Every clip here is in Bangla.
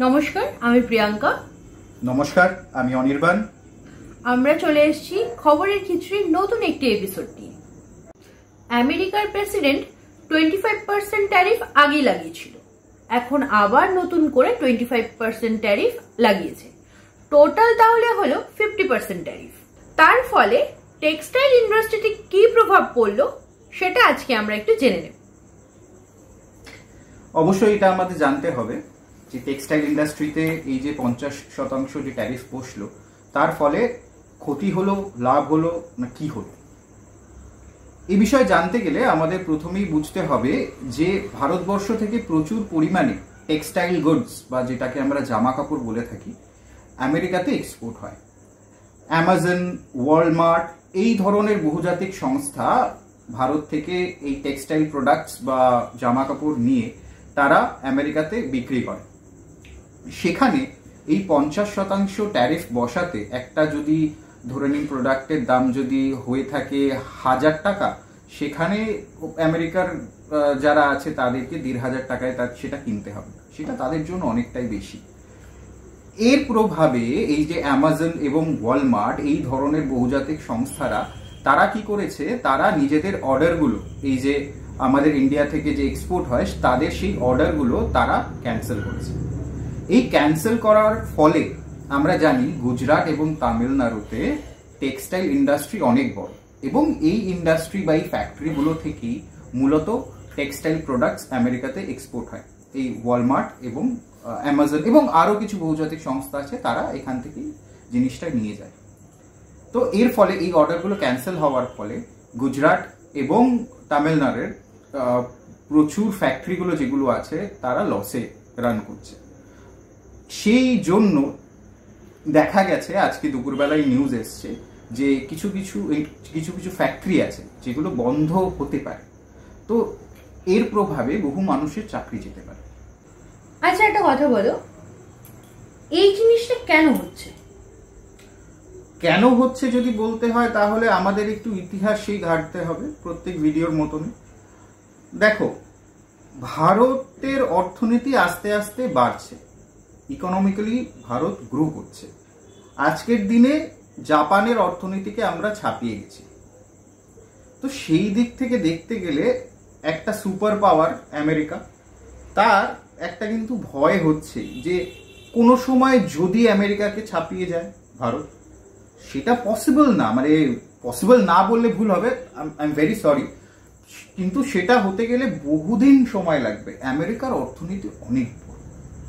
নমস্কার, আমি প্রিয়াঙ্কা। নমস্কার, আমি অনির্বাণ। আমরা চলে এসেছি খবরের খিচুড়ির নতুন একটি এপিসোড নিয়ে। আমেরিকার প্রেসিডেন্ট 25% ট্যারিফ আগেই লাগিয়েছিল, এখন আবার নতুন করে 25% ট্যারিফ লাগিয়েছে। টোটাল তাহলে হলো 50% ট্যারিফ। তার ফলে টেক্সটাইল ইন্ডাস্ট্রিতে কি প্রভাব পড়লো সেটা আজকে আমরা একটু জেনে নেব। অবশ্যই এটা আমাদের জানতে হবে যে টেক্সটাইল ইন্ডাস্ট্রিতে এই যে 50% যে ট্যারিফ বসলো, তার ফলে ক্ষতি হলো, লাভ হলো না কি হলো। এই বিষয়ে জানতে গেলে আমাদের প্রথমেই বুঝতে হবে যে ভারতবর্ষ থেকে প্রচুর পরিমাণে টেক্সটাইল গুডস বা যেটাকে আমরা জামা কাপড় বলে থাকি আমেরিকাতে এক্সপোর্ট হয়। অ্যামাজন, ওয়ালমার্ট এই ধরনের বহুজাতিক সংস্থা ভারত থেকে এই টেক্সটাইল প্রোডাক্টস বা জামা কাপড় নিয়ে তারা আমেরিকাতে বিক্রি করে। সেখানে এই 50% ট্যারিফ বসাতে একটা যদি ধরে নিন প্রোডাক্টের দাম যদি হয়ে থাকে 1000 টাকা, সেখানে আমেরিকার যারা আছে তাদেরকে 1500 টাকায় সেটা কিনতে হবে। সেটা তাদের জন্য অনেকটাই বেশি। এর প্রভাবে এই যে অ্যামাজন এবং ওয়ালমার্ট এই ধরনের বহুজাতিক সংস্থারা তারা কি করেছে, তারা নিজেদের অর্ডারগুলো এই যে আমাদের ইন্ডিয়া থেকে যে এক্সপোর্ট হয় তাদের সেই অর্ডারগুলো তারা ক্যান্সেল করেছে। এই ক্যান্সেল করার ফলে আমরা জানি গুজরাট এবং তামিলনাড়ুতে টেক্সটাইল ইন্ডাস্ট্রি অনেক বড় এবং এই ইন্ডাস্ট্রি বা এই ফ্যাক্টরিগুলো থেকেই মূলত টেক্সটাইল প্রোডাক্টস আমেরিকাতে এক্সপোর্ট হয়। এই ওয়ালমার্ট এবং অ্যামাজন এবং আরো কিছু বহুজাতিক সংস্থা আছে, তারা এখান থেকেই জিনিসটা নিয়ে যায়। তো এর ফলে এই অর্ডারগুলো ক্যান্সেল হওয়ার ফলে গুজরাট এবং তামিলনাড়ুর প্রচুর ফ্যাক্টরিগুলো যেগুলো আছে তারা লসে রান করছে। সেই জন্য দেখা গেছে আজকে দুপুরবেলায় নিউজ এসছে যে কিছু কিছু ফ্যাক্টরি আছে যেগুলো বন্ধ হতে পারে। তো এর প্রভাবে বহু মানুষের চাকরি যেতে পারে। আচ্ছা, একটা কথা বলো, এই জিনিসটা কেন হচ্ছে? কেন হচ্ছে যদি বলতে হয় তাহলে আমাদের একটু ইতিহাসেই ঘাটতে হবে প্রত্যেক ভিডিওর মতন। দেখো, ভারতের অর্থনীতি আস্তে আস্তে বাড়ছে, ইকোনমিক্যালি ভারত গ্রো করছে। আজকের দিনে জাপানের অর্থনীতিকে আমরা ছাপিয়ে গেছি। তো সেই দিক থেকে দেখতে গেলে একটা সুপার পাওয়ার আমেরিকা, তার একটা কিন্তু ভয় হচ্ছে যে কোনো সময় যদি আমেরিকাকে ছাপিয়ে যায় ভারত, সেটা পসিবল না, মানে পসিবল না বললে ভুল হবে, আই এম ভেরি সরি, কিন্তু সেটা হতে গেলে বহুদিন সময় লাগবে। আমেরিকার অর্থনীতি অনেক বড়,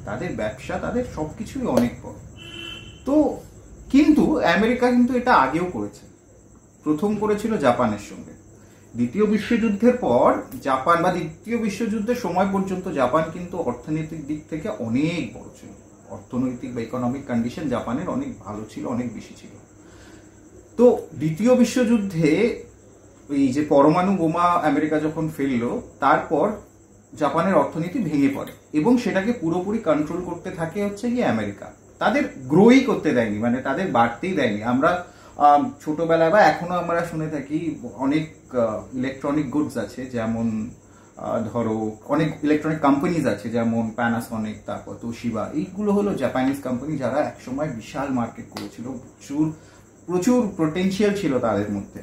তাদের ব্যবসা, তাদের সবকিছুই অনেক বড়। তো কিন্তু আমেরিকা কিন্তু এটা আগেও করেছে। প্রথম করেছিল জাপানের সঙ্গে। দ্বিতীয় বিশ্বযুদ্ধের পর জাপান বা দ্বিতীয় বিশ্বযুদ্ধের সময় পর্যন্ত জাপান কিন্তু অর্থনৈতিক দিক থেকে অনেক বড় ছিল। অর্থনৈতিক বা ইকোনমিক কন্ডিশন জাপানের অনেক ভালো ছিল, অনেক বেশি ছিল। তো দ্বিতীয় বিশ্বযুদ্ধে এই যে পরমাণু বোমা আমেরিকা যখন ফেললো, তারপর জাপানের অর্থনীতি ভেঙে পড়ে এবং সেটাকে পুরোপুরি কন্ট্রোল করতে থাকে হচ্ছে গিয়ে আমেরিকা। তাদের গ্রোই করতে দেয়নি, মানে তাদের বাড়তেই দেয়নি। আমরা ছোটবেলায় বা এখনো আমরা শুনে থাকি অনেক ইলেকট্রনিক গুডস আছে, যেমন ধরো অনেক ইলেকট্রনিক কোম্পানিজ আছে যেমন প্যানাসনিক, তারপর তোশিবা, এইগুলো হলো জাপানিজ কোম্পানি যারা একসময় বিশাল মার্কেট করেছিল, প্রচুর পোটেনশিয়াল ছিল তাদের মধ্যে।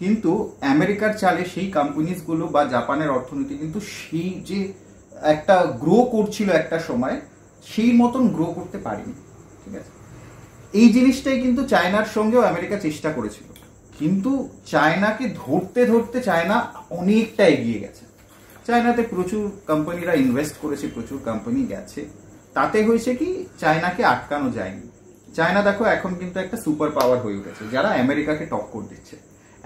কিন্তু আমেরিকার চালে সেই কোম্পানিজগুলো বা জাপানের অর্থনীতি কিন্তু সেই যে একটা গ্রো করছিল একটা সময়, সেই মতন গ্রো করতে পারেনি। ঠিক আছে, এই জিনিসটাই কিন্তু চায়নার সঙ্গেও আমেরিকা চেষ্টা করেছিল, কিন্তু চায়নাকে ধরতে ধরতে চায়না অনেকটা এগিয়ে গেছে। চায়নাতে প্রচুর কোম্পানিরা ইনভেস্ট করেছে, প্রচুর কোম্পানি গেছে, তাতে হয়েছে কি চায়নাকে আটকানো যায়নি। চায়না দেখো এখন কিন্তু একটা সুপার পাওয়ার হয়ে উঠেছে, যারা আমেরিকাকে টক্কর দিচ্ছে।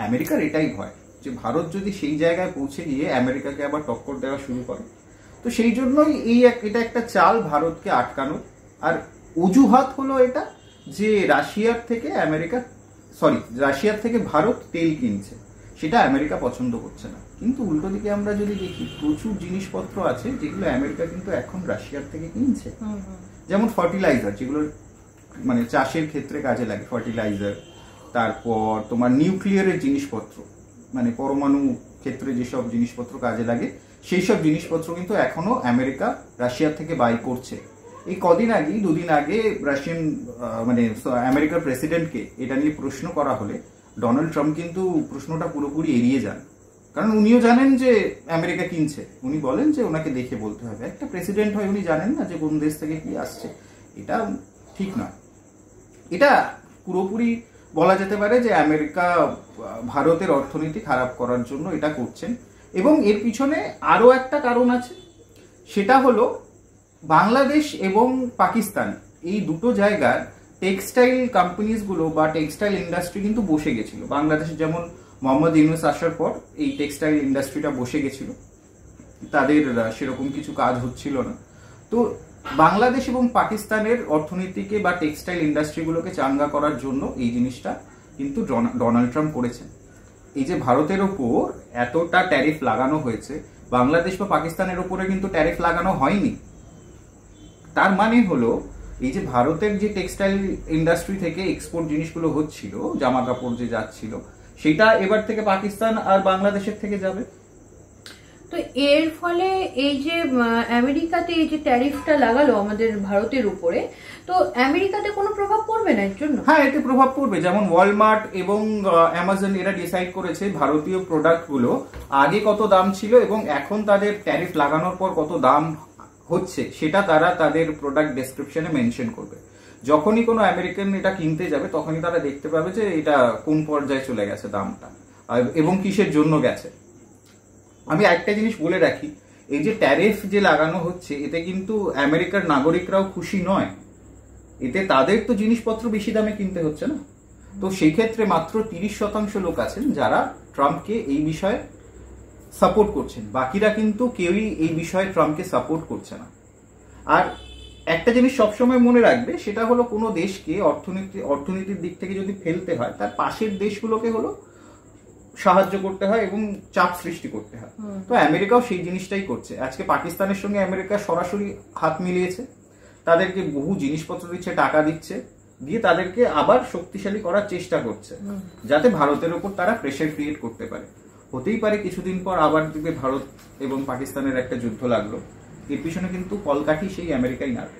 আমেরিকার এটাই ভয় যে ভারত যদি সেই জায়গায় পৌঁছে গিয়ে আমেরিকাকে আবার টক্কর দেওয়া শুরু করে। তো সেই জন্যই এটা একটা চাল ভারতকে আটকানোর। আর অজুহাত হলো এটা যে রাশিয়ার থেকে ভারত তেল কিনছে, সেটা আমেরিকা পছন্দ করছে না। কিন্তু উল্টো দিকে আমরা যদি দেখি প্রচুর জিনিসপত্র আছে যেগুলো আমেরিকা কিন্তু এখন রাশিয়ার থেকে কিনছে, যেমন ফার্টিলাইজার, যেগুলো মানে চাষের ক্ষেত্রে কাজে লাগে, ফার্টিলাইজার। তারপর তোমার নিউক্লিয়ারের জিনিসপত্র, মানে পরমাণু ক্ষেত্রে যেসব জিনিসপত্র কাজে লাগে, সেই সব জিনিসপত্র কিন্তু এখনো আমেরিকা রাশিয়া থেকে বাই করছে। এই কদিন আগেই, দুদিন আগে রাশিয়ান মানে আমেরিকার প্রেসিডেন্টকে এটা নিয়ে প্রশ্ন করা হলে ডোনাল্ড ট্রাম্প কিন্তু প্রশ্নটা পুরোপুরি এড়িয়ে যান, কারণ উনিও জানেন যে আমেরিকা কিনছে। উনি বলেন যে ওনাকে দেখে বলতে হবে। একটা প্রেসিডেন্ট হয়, উনি জানেন না যে কোন দেশ থেকে কি আসছে, এটা ঠিক নয়। এটা পুরোপুরি বলা যেতে পারে যে আমেরিকা ভারতের অর্থনীতি খারাপ করার জন্য এটা করছেন। এবং এর পিছনে আরো একটা কারণ আছে, সেটা হলো বাংলাদেশ এবং পাকিস্তান এই দুটো জায়গার টেক্সটাইল কোম্পানিজগুলো বা টেক্সটাইল ইন্ডাস্ট্রি কিন্তু বসে গেছিল। বাংলাদেশে যেমন মোহাম্মদ ইউনূস আসার পর এই টেক্সটাইল ইন্ডাস্ট্রিটা বসে গেছিল, তাদের সেরকম কিছু কাজ হচ্ছিল না। তো বাংলাদেশ এবং পাকিস্তানের অর্থনীতিকে বা টেক্সটাইল ইন্ডাস্ট্রিগুলোকে চাঙ্গা করার জন্য এই জিনিসটা কিন্তু ডোনাল্ড ট্রাম্প করেছেন। এই যে ভারতের ওপর এতটা ট্যারিফ লাগানো হয়েছে, বাংলাদেশ বা পাকিস্তানের ওপরে কিন্তু ট্যারিফ লাগানো হয়নি। তার মানে হলো এই যে ভারতের যে টেক্সটাইল ইন্ডাস্ট্রি থেকে এক্সপোর্ট জিনিসগুলো হচ্ছিল, জামা কাপড় যে যাচ্ছিল, সেটা এবার থেকে পাকিস্তান আর বাংলাদেশের থেকে যাবে। তো এর ফলে এই যে আমেরিকাতে এই যে ট্যারিফটা লাগালো আমাদের ভারতের উপরে, তো আমেরিকাতে কোনো প্রভাব পড়বে না এর জন্য? হ্যাঁ, এতে প্রভাব পড়বে। যেমন ওয়ালমার্ট এবং অ্যামাজন এরা ডিসাইড করেছে ভারতীয় প্রোডাক্টগুলো আগে কত দাম ছিল এবং এখন তাদের ট্যারিফ লাগানোর পর কত দাম হচ্ছে সেটা তারা তাদের প্রোডাক্ট ডেসক্রিপশনে মেনশন করবে। যখনই কোনো আমেরিকান এটা কিনতে যাবে তখনই তারা দেখতে পাবে যে এটা কোন পর্যায়ে চলে গেছে দামটা এবং কিসের জন্য গেছে। আমি একটা জিনিস বলে রাখি, এই যে ট্যারিফ যে লাগানো হচ্ছে এতে কিন্তু আমেরিকার নাগরিকরাও খুশি নয়। এতে তাদের তো জিনিসপত্র বেশি দামে কিনতে হচ্ছে না। তো সেই ক্ষেত্রে মাত্র 30% লোক আছেন যারা ট্রাম্পকে এই বিষয়ে সাপোর্ট করছেন, বাকিরা কিন্তু কেউই এই বিষয়ে ট্রাম্পকে সাপোর্ট করছে না। আর একটা জিনিস সবসময় মনে রাখবে, সেটা হলো কোনো দেশকে অর্থনীতির দিক থেকে যদি ফেলতে হয়, তার পাশের দেশগুলোকে হলো সাহায্য করতে হয় এবং চাপ সৃষ্টি করতে হয়। তো আমেরিকাও সেই জিনিসটাই করছে। আজকে পাকিস্তানের সঙ্গে আমেরিকা সরাসরি হাত মিলিয়েছে, তাদেরকে বহু জিনিসপত্র দিচ্ছে, টাকা দিচ্ছে, দিয়ে তাদেরকে আবার শক্তিশালী করার চেষ্টা করছে, যাতে ভারতের উপর তারা প্রেসার ক্রিয়েট করতে পারে। হতেই পারে কিছুদিন পর আবার দেখবে ভারত এবং পাকিস্তানের একটা যুদ্ধ লাগলো, এর পিছনে কিন্তু কলকাঠি সেই আমেরিকাই নাড়বে।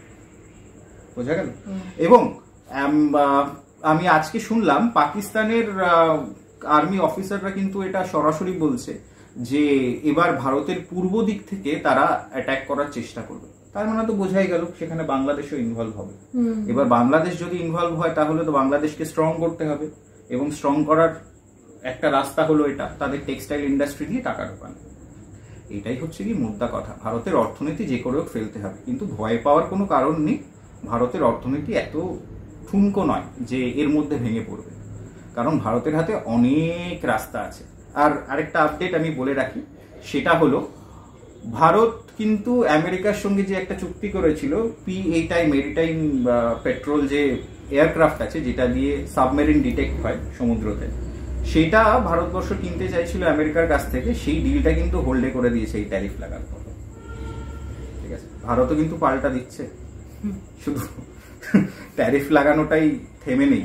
বোঝা গেল? এবং আমি আজকে শুনলাম পাকিস্তানের আর্মি অফিসাররা কিন্তু এটা সরাসরি বলছে যে এবার ভারতের পূর্ব দিক থেকে তারা অ্যাটাক করার চেষ্টা করবে। তার মানে তো বোঝাই গেল সেখানে বাংলাদেশও ইনভলভ হবে। এবার বাংলাদেশ যদি ইনভলভ হয় তাহলে তো বাংলাদেশকে স্ট্রং করতে হবে, এবং স্ট্রং করার একটা রাস্তা হলো এটা, তাদের টেক্সটাইল ইন্ডাস্ট্রি দিয়ে টাকা ঢোকানো। এটাই হচ্ছে কি মুদ্রা কথা। ভারতের অর্থনীতি যে করেও ফেলতে হবে, কিন্তু ভয় পাওয়ার কোনো কারণ নেই। ভারতের অর্থনীতি এত ঠুনকো নয় যে এর মধ্যে ভেঙে পড়বে, কারণ ভারতের হাতে অনেক রাস্তা আছে। আর আরেকটা আপডেট আমি বলে রাখি, সেটা হলো ভারত কিন্তু আমেরিকার সঙ্গে যে একটা চুক্তি করেছিল, P8I মেরিটাইম পেট্রোল যে এয়ারক্রাফট আছে যেটা দিয়ে সাবমেরিন ডিটেক্ট হয় সমুদ্রতে, সেটা ভারতবর্ষ কিনতে চাইছিল আমেরিকার কাছ থেকে। সেই ডিলটা কিন্তু হোল্ডে করে দিয়েছে এই ট্যারিফ লাগার পর। ঠিক আছে, ভারতও কিন্তু পাল্টা দিচ্ছে, শুধু ট্যারিফ লাগানোটাই থেমে নেই।